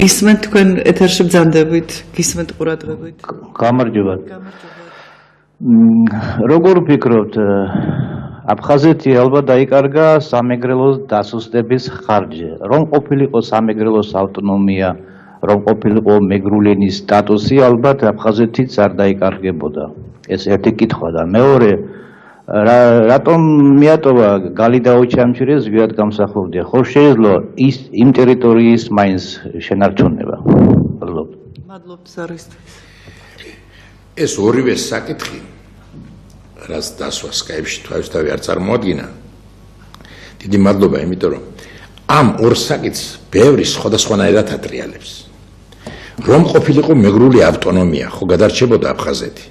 გისმენთ თქვენ ეთერში ბრძანდებით, გისმენთ ყურადღებით. გამარჯობა. როგორ ვფიქრობთ, აფხაზეთი ალბათ დაიკარგა სამეგრელოს დასუსტების ხარჯი, რომ ყოფილიყო სამეგრელოს ავტონომია, რომ ყოფილიყო მეგრული ენის სტატუსი, ალბათ აფხაზეთიც არ დაიკარგებოდა. ეს ერთი კითხვა და მეორე, რატომ მიატოვა გალი დაუჩამჩირეს ზვიად გამსახურდია? ხო შეიძლება იმ ტერიტორიის მაინც შენარჩუნება? მადლობთ ზარისთვის. ეს ორივე საკითხი, რაც დასვა სკაიპში თავისთავად არ წარმოადგინა. დიდი მადლობა, იმიტომ რომ ამ ორ საკითხს ბევრი სხვადასხვანაირად ატრიალებს. რომ ყოფილიყო მეგრული ავტონომია, ხო გადარჩებოდა აფხაზეთი?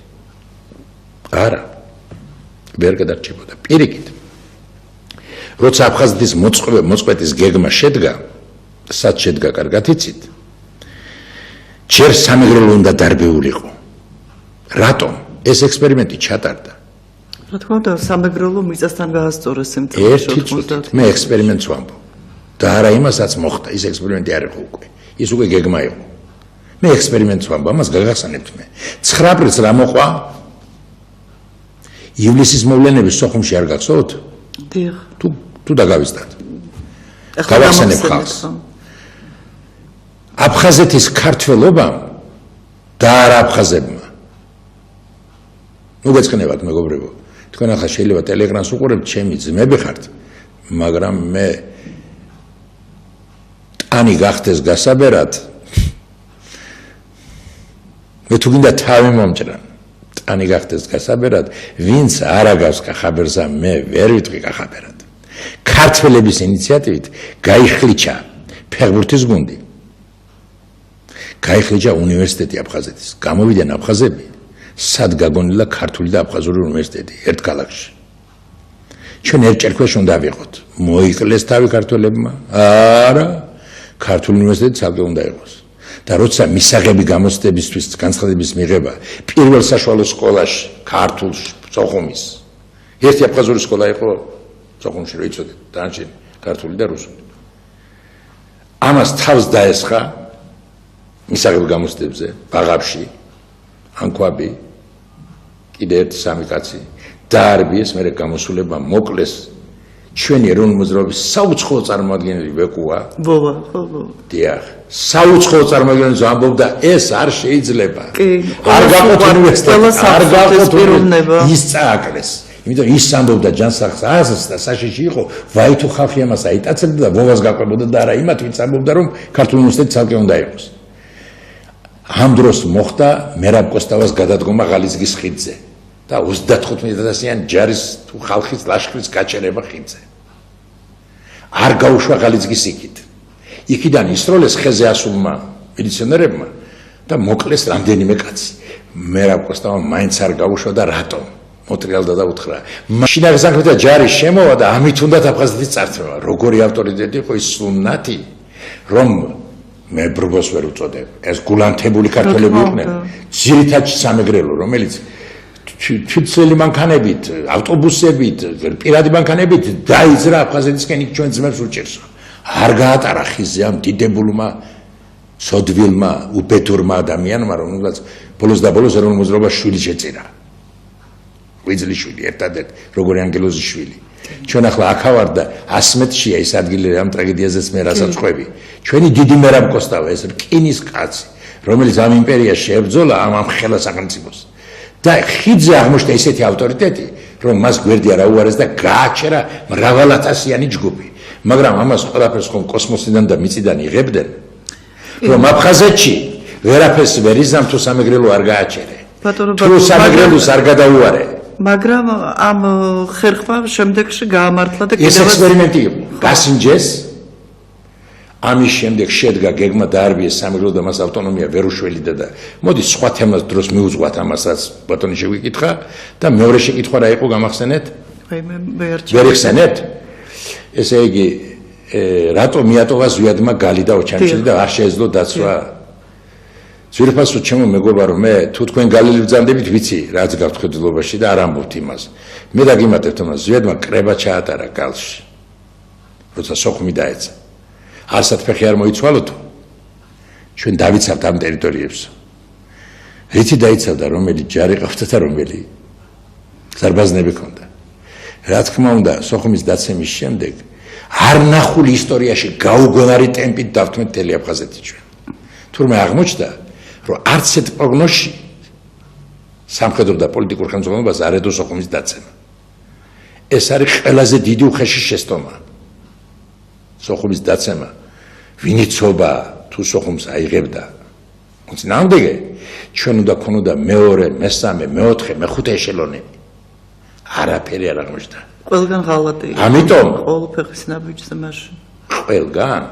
არა. ვერ გადარჩებოდა. პირიქით. როცა აფხაზეთის მოწყვეტის გეგმა შედგა, სად შედგა კარგად იცით? ჯერ სამეგრელო უნდა დარბეულიყო. რატომ? ეს ექსპერიმენტი ჩატარდა. რა თქმა უნდა, სამეგრელო მიწასთან გაასწორეს ერთი წუთით მე ექსპერიმენტს ვამბობ. და არა იმასაც მოხდა, ის ექსპერიმენტი არ იყო უკვე. ის უკვე გეგმა იყო. მე ექსპერიმენტს ვამბობ, ამას გაგახსენებთ მე. 9 აპრილს რა მოყვა? ივლისის მოვლენები სოხუმში არ გახსოვთ? დიახ. თუ დაგავიწყდათ. გავახსენებ ხალხს. აფხაზეთის ქართველობამ და არა აფხაზებმა. ნუ გეწყნებათ მეგობრებო. თქვენ ახლა შეიძლება ტელეგრამს უყურებთ, ჩემი ძმები ხართ, მაგრამ მე ტანი გახდეს გასაბერად. მე თუ გინდა თავი მომჭრან. ტანი გახდეს გასაბერად, ვინც არ აგავს კახაბერზა, მე ვერ ვიტყვი კახაბერად. ქართველების ინიციატივით გაიხლიჩა ფეხბურთის გუნდი. გაიხლიჩა უნივერსიტეტი აფხაზეთის. გამოვიდნენ აფხაზები, სად გაგონილა ქართული და აფხაზური უნივერსიტეტი ერთ ქალაქში. ჩვენ ერთჯერ ქვეშ უნდა ვიყოთ. მოიკლეს თავი ქართველებმა? არა. ქართული უნივერსიტეტი ცალკე უნდა იყოს. და როცა მისაღები გამოცდებისთვის განცხადების მიღება პირველ საშუალო სკოლაში, ქართულში, სოხუმის. ერთი აფხაზური სკოლა იყო სოხუმში, რო იცოდეთ, დანარჩენი ქართული და რუსული. ამას თავს დაესხა მისაღები გამოცდებზე, ბაღებში, ანქვაბი, კიდე ერთი სამი კაცი დაარბიეს, მერე გამოსულება მოკლეს. ჩვენი ეროვნული მოძრაობის საუცხოო წარმოადგენელი ვეკუა. ბოვა, ხო. დიახ, საუცხოო წარმოადგენელი ამბობდა, ეს არ შეიძლება. არ გაყოთ უნივერსიტეტი, არ გაყოთ პიროვნება. ის წააკლეს. იმიტომ ის ამბობდა ჯანსაღს აზრს და საშიში იყო, ვაი თუ ხალხი ამას აიტაცებდა და ბოვას გაყვებოდა და არა იმათ, ვინც ამბობდა, რომ ქართული უნივერსიტეტი ცალკე უნდა იყოს. ამ დროს მოხდა მერაბ კოსტავას გადადგომა ღალიცგის ხიდზე და 35,000-იანი ჯარის თუ ხალხის ლაშქრის გაჩერება ხიდზე. არ გაუშვა ღალიცგის იქით. იქიდან ისროლეს ხეზე ასულმა მილიციონერებმა და მოკლეს რამდენიმე კაცი. მერაბ კოსტავამ მაინც არ გაუშვა და რატომ? მოტრიალდა და უთხრა. მაშინ აღსაქმეთა ჯარი შემოვა და ამით უნდათ აფხაზეთის წარწმევა. როგორი ავტორიტეტი იყო ის სულნათი, რომ მე ბრბოს ვერ უწოდებ. ეს გულანთებული ქართველები იყვნენ. ძირითადად სამეგრელო, რომელიც თვითცელი მანქანებით, ავტობუსებით, პირადი მანქანებით დაიძრა აფხაზეთისკენ იქ ჩვენ ძმებს უჭერს. არ გაატარა ხიზზე ამ დიდებულმა, სოდვილმა, უბედურმა ადამიანმა, რომელსაც ბოლოს და ბოლოს ეროვნულ მოძრაობას შვილი შეწირა. ღვიძლიშვილი, ერთადერთ როგორი ანგელოზის შვილი. ჩვენ ახლა აქავარ და 100 მეტრშია ის ადგილი ამ ტრაგედიაზეც მე რასაც ყვები. ჩვენი დიდი მერაბ კოსტავა, ეს რკინის კაცი, რომელიც ამ იმპერიას შეებრძოლა ამ ხელა სახელმწიფოს. და ხიდზე აღმოჩნდა ისეთი ავტორიტეტი, რომ მას გვერდი არ აუარეს და გააჩერა მრავალათასიანი ჯგუფი. მაგრამ ამას ყველაფერს ხომ კოსმოსიდან და მიწიდან იღებდნენ, რომ აფხაზეთში ვერაფერს ვერ იზამ თუ სამეგრელო არ გააჩერე. თუ სამეგრელოს არ გადაუარე. მაგრამ ამ ხერხმა შემდეგში გაამართლა და ეს ექსპერიმენტი იყო. გასინჯეს. ამის შემდეგ შედგა გეგმა დაარბიეს სამეგრელო და მას ავტონომია ვერ უშველიდა და მოდი სხვა თემას დროს მიუძღვათ ამასაც ბატონი შეგვიკითხა და მეორე შეკითხვა რა იყო გამახსენეთ? ვერ იხსენებთ? ესე იგი რატო მიატოვა ზვიადმა გალი და ოჩამჩილი და არ შეეძლო დაცვა? ძვირფასო ჩემო მეგობარო, მე თუ თქვენ გალილი ბრძანდებით ვიცი რაც გაქვთ და არ ამბობთ იმას. მე დაგიმატებთ ამას, ზვიადმა კრება ჩაატარა გალში. როცა სოხუმი დაეცა. არსად ფეხი არ მოიცვალო თუ ჩვენ დავიცავთ ამ ტერიტორიებს. რითი დაიცავდა, რომელი ჯარი ყავდა და რომელი ზარბაზნები ჰქონდა. რა თქმა უნდა, სოხუმის დაცემის შემდეგ არ ნახული ისტორიაში გაუგონარი ტემპით დავთმეთ მთელი აფხაზეთი ჩვენ. თურმე აღმოჩნდა, რომ არც ერთ პროგნოზში სამხედრო და პოლიტიკურ ხელმძღვანელობას არ ედო სოხუმის დაცემა. ეს არის ყველაზე დიდი უხეში შეცდომა. სოხუმის დაცემა, ვინ იცოდა თუ სოხუმს აიღებდა. მოწინააღმდეგე, ჩვენ უნდა ქონოდა მეორე, მესამე, მეოთხე, მეხუთე ეშელონები. არაფერი არ აღმოჩნდა. ყველგან ღალატი. ამიტომ ყოველ ფეხის ნაბიჯზე მაშინ. ყველგან.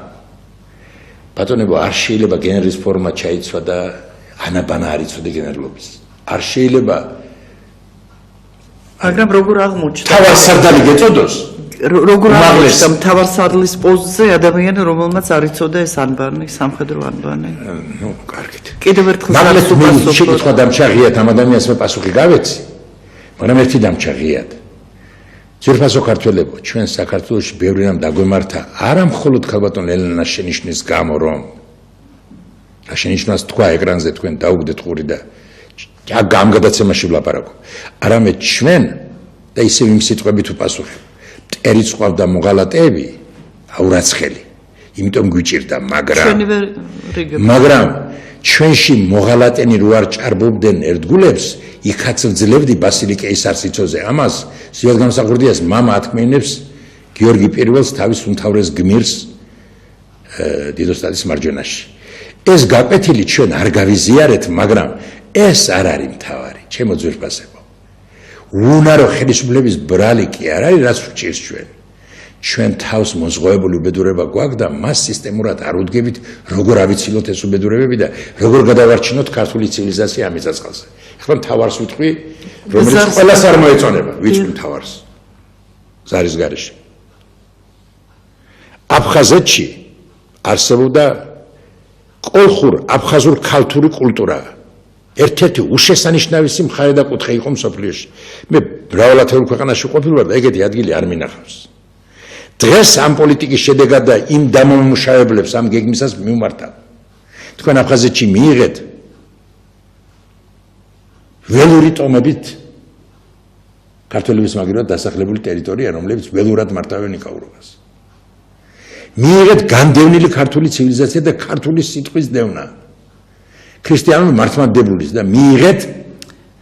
ბატონებო, არ შეიძლება გენერლის ფორმა ჩაიცვა და ანაბანა არ იცოდე გენერლობის. არ შეიძლება. მაგრამ როგორ აღმოჩნდა? თავარსარდალი გეწოდოს? როგორ აღმოჩნდა მთავარსარდლის პოზიციაზე ადამიანი, რომელმაც არ იცოდა ეს ანბანი, სამხედრო ანბანი? ნუ, კარგით. კიდევ ერთხელ მაგალითად, მე შეკითხვა დამჩაღიათ ამ ადამიანს მე პასუხი გავეცი. მაგრამ ერთი დამჩაღიათ. ძვირფასო ქართველებო, ჩვენ საქართველოში ბევრი რამ დაგვემართა, არა მხოლოდ ქალბატონ ელენას შენიშვნის გამო, რომ რა შენიშვნას თქვა ეკრანზე თქვენ დაუგდეთ ყური და ამ გადაცემაში ვლაპარაკო. არამედ ჩვენ და ისევ იმ სიტყვებით ვპასუხებ. მტერი წყვავდა მოღალატეები, აურაცხელი. იმიტომ გვიჭირდა, მაგრამ ჩვენში მოღალატენი რო არ ჭარბობდნენ ერთგულებს, იქაც ვძლებდი ბასილი კეისარსიცოზე. ამას ზიად გამსახურდიას მამა ათქმენებს გიორგი პირველს თავის უმთავრეს გმირს დიდოსტატის მარჯვენაში. ეს გაკვეთილი ჩვენ არ გავიზიარეთ, მაგრამ ეს არ არის მთავარი, ჩემო ძვირფასებო. უნარო ხელისუფლების ბრალი კი არ არის, რაც ვჭირს ჩვენ. ჩვენ თავს მოზღვევებული უბედურება გვაქვს და მას სისტემურად არ უდგებით, როგორ ავიცილოთ ეს უბედურებები და როგორ გადავარჩინოთ ქართული ცივილიზაცია ამ მიწა-წყალზე. ეხლა მთავარს ვიტყვი, რომელიც ყველას არ მოეწონება, ვიტყვი მთავარს. ზარის გარეშე. აფხაზეთში არსებობდა კოლხურ აფხაზურ ქალთური კულტურა. ერთ-ერთი უშესანიშნავი სიმხარე და კუთხე იყო მსოფლიოში. მე მრავალათეულ ქვეყანაში ყოფილი ვარ და ეგეთი ადგილი არ მინახავს. დღეს ამ პოლიტიკის შედეგად და იმ დამომუშავებლებს ამ გეგმისას მივმართავ. თქვენ აფხაზეთში მიიღეთ ველური ტომებით ქართველების მაგივრად დასახლებული ტერიტორია, რომლებიც ველურად მართავენ იქაურობას. მიიღეთ განდევნილი ქართული ცივილიზაცია და ქართული სიტყვის დევნა. ქრისტიანული მართლმადიდებლობის და მიიღეთ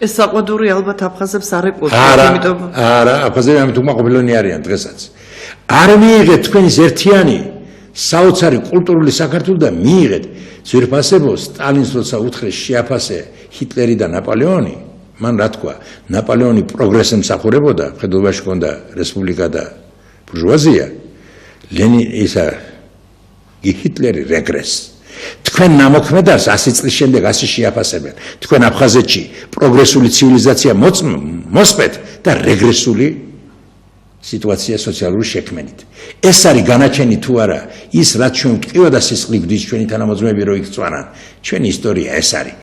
ეს საყვედური ალბათ აფხაზებს არ ეყოლა, იმიტომ არა, აფხაზები ამით უკმა ყოფილონი არიან დღესაც. არ მიიღეთ თქვენის ერთიანი საოცარი კულტურული საქართველო და მიიღეთ ძვირფასებო სტალინს როცა უთხრეს შეაფასე ჰიტლერი და ნაპოლეონი, მან რა თქვა, ნაპოლეონი პროგრესს ემსახურებოდა, მხედველობაში ჰქონდა რესპუბლიკა და ბურჟუაზია, ისა ჰიტლერი რეგრესს. თქვენ ნამოქმედარს 100 წლის შემდეგ 100 შეაფასებენ. თქვენ აფხაზეთში პროგრესული ცივილიზაცია მოსპეთ და რეგრესული სიტუაცია სოციალური შექმენით. ეს არის განაჩენი თუ არა ის რაც ჩვენ ვტყივა და სისხლი გვდის ჩვენი თანამოძმეები რო იქ წვანან. ჩვენი ისტორია ეს არის.